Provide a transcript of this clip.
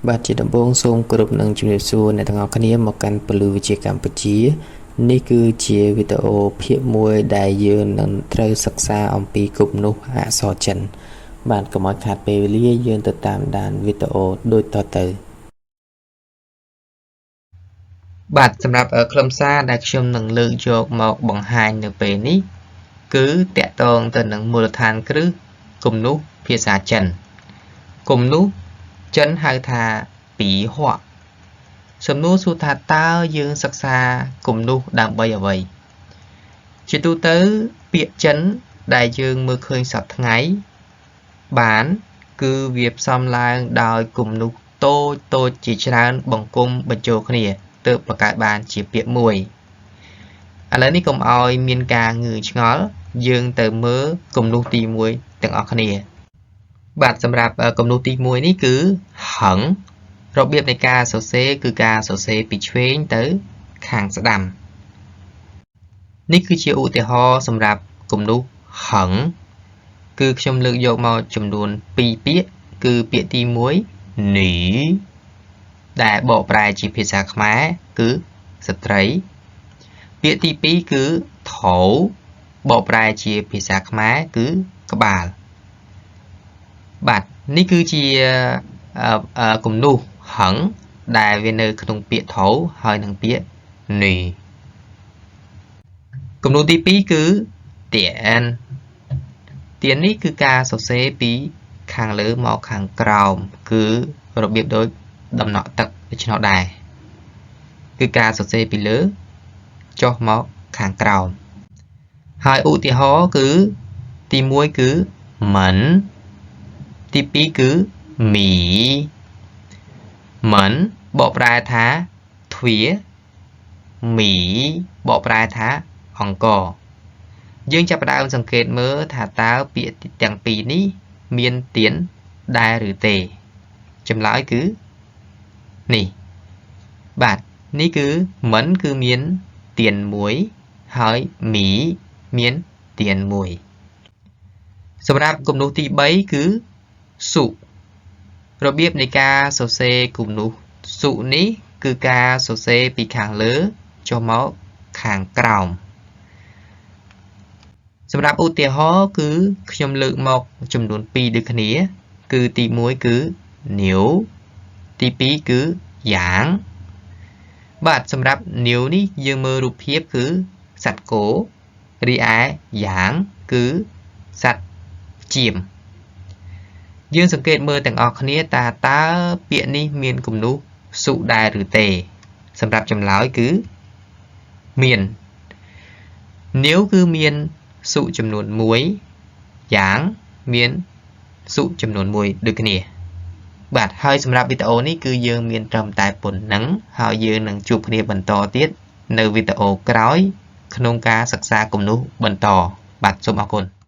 បាទជាដំបូងសូមគោរពនឹងជំរាបសួរអ្នកទាំងអស់គ្នាមកកាន់ពលឺវិទ្យាកម្ពុជានេះគឺជាវីដេអូភាគមួយដែលយើងនឹងត្រូវសិក្សាអំពីគំនូសអក្សរចិនបាទកុំឲ្យខាតពេលវេលាយើងទៅតាមដានវីដេអូដូចតទៅបាទសម្រាប់ខ្លឹមសារដែលខ្ញុំនឹងលើកយកមកបង្ហាញនៅពេលនេះគឺតកតងទៅនឹងមូលដ្ឋានគ្រឹះគំនូសភាសាចិនគំនូសចិនហៅថាពីហួកសំណួរសួរថាតើយើងសិក្សាគំនូសដើម្បីអ្វីជាទូទៅពាក្យចិនដែលយើងមើលឃើញសប្តាហ៍ថ្ងៃបានគឺវាផ្សំឡើងដោយគំនូសតូចជាច្រើនបង្គុំបញ្ចូលគ្នាទើបបង្កើតបានជាពាក្យមួយឥឡូវនេះកុំឲ្យមានការងឿឆ្ងល់យើងទៅមើលគំនូសទី1ទាំងអស់គ្នាបាទសម្រាប់គំនូសទី1នេះគឺហឹងរបៀបនៃការសរសេរគឺការសរសេរពីឆ្វេងទៅខាងស្ដាំនេះគឺជាឧទាហរណ៍សម្រាប់គំនូសហឹងគឺខ្ញុំលើកយកមកចំនួន2ពាក្យគឺពាក្យទី1នីដែលបកប្រែជាភាសាខ្មែរគឺស្ត្រីពាក្យទី2គឺថោបកប្រែជាភាសាខ្មែរគឺក្បាលបាទនេះគឺជាគំនូសហឹងដែលវានៅក្នុងពាក្យថោហើយនឹងពាក្យនីគំនូទី2គឺទៀននេះគឺការសរសេរពីខាងលើមកខាងក្រោមគឺរបៀបដូចដំណក់ទឹកដូច្នោះដែរគឺការសរសេរពីលើចុះមកខាងក្រោមហើយឧទាហរណ៍គឺទី1គឺមិនទី2គឺមីមិនបកប្រែថាទ្វាមីបកប្រែថាអង្គយើងចាប់ផ្ដើមសង្កេតមើលថាតើពាក្យទាំងពីរនេះមានទៀនដែរឬទេចម្លើយគឺនេះបាទនេះគឺមិនគឺមានទៀនមួយហើយមីមានទៀនមួយសម្រាប់គំនូសទី3គឺសុរបៀបនៃការសរសេរគំនូសសុនេះគឺការសរសេរពីខាងលើចុះមកខាងក្រោមសម្រាប់ឧទាហរណ៍គឺខ្ញុំលើកមកចំនួន2ដូចគ្នាគឺទី1គឺនាវទី2គឺយ៉ាងបាទសម្រាប់នាវនេះយើងមើលរូបភាពគឺសត្វគោរីឯយ៉ាងគឺសត្វចៀមយើងសង្កេតមើលទាំងអស់គ្នាតើពាក្យនេះមានគំនូសសុដែរឬទេសម្រាប់ចម្លើយគឺមាននាវគឺមានសុចំនួន1យ៉ាងមានសុចំនួន1ដូចគ្នាបាទហើយសម្រាប់វីដេអូនេះគឺយើងមានត្រឹមតែប៉ុណ្ណឹងហើយយើងនឹងជួបគ្នាបន្តទៀតនៅវីដេអូក្រោយក្នុងការសិក្សាគំនូសបន្តបាទសូមអរគុណ